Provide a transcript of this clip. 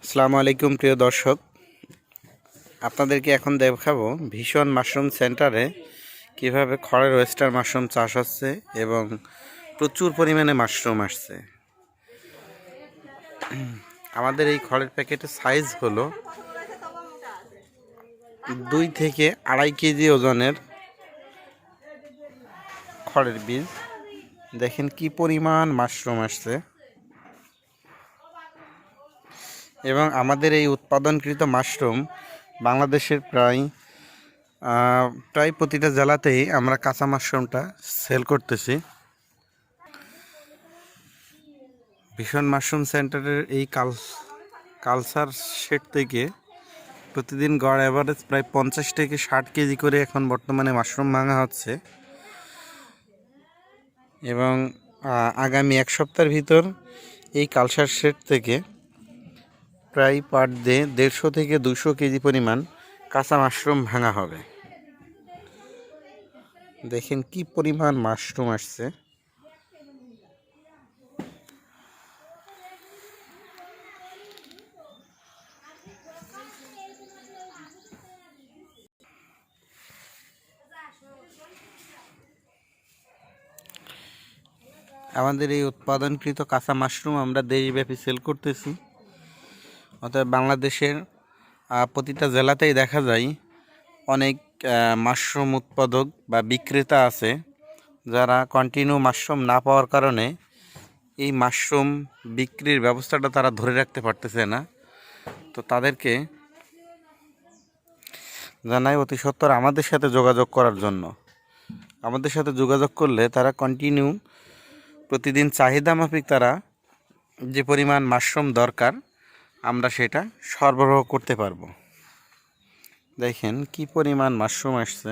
আসসালামু আলাইকুম প্রিয় দর্শক, আপনাদেরকে এখন দেখাবো ভীষণ মাশরুম সেন্টারে কিভাবে খড়ের ওয়েস্টার মাশরুম চাষ হচ্ছে এবং প্রচুর পরিমাণে মাশরুম আসছে। আমাদের এই খড়ের প্যাকেটের সাইজ হলো 2 থেকে 2.5 কেজি ওজনের খড়ের বীজ। দেখেন কি পরিমাণ মাশরুম আসছে এবং আমাদের এই উৎপাদনকৃত মাশরুম বাংলাদেশের প্রায় প্রতিটা জেলাতেই আমরা কাঁচা মাশরুমটা সেল করতেছি। ভীষণ মাশরুম সেন্টারের এই কালচার শেড থেকে প্রতিদিন গড় অ্যাভারেজ প্রায় 50 থেকে 60 কেজি করে এখন বর্তমানে মাশরুম ভাঙা হচ্ছে এবং আগামী এক সপ্তাহের ভিতর এই কালচার শেড থেকে প্রায় পার ডে 150 থেকে 200 কেজি পরিমাণ কাঁচা মাশরুম ভাঙা হবে। দেখেন কি পরিমাণ মাশরুম আসছে। আমাদের এই উৎপাদনকৃত কাঁচা মাশরুম আমরা দেশব্যাপী সেল করতেছি। অর্থাৎ বাংলাদেশের প্রতিটা জেলাতেই দেখা যায় অনেক মাশরুম উৎপাদক বা বিক্রেতা আছে যারা কন্টিনিউ মাশরুম না পাওয়ার কারণে এই মাশরুম বিক্রির ব্যবস্থাটা তারা ধরে রাখতে পারতেছে না। তো তাদেরকে জানাই অতি সত্বর আমাদের সাথে যোগাযোগ করার জন্য। আমাদের সাথে যোগাযোগ করলে তারা কন্টিনিউ প্রতিদিন চাহিদা মাফিক তারা যে পরিমাণ মাশরুম দরকার আমরা সেটা সরবরাহ করতে পারবো। দেখেন কি পরিমাণ মাশরুম আসছে।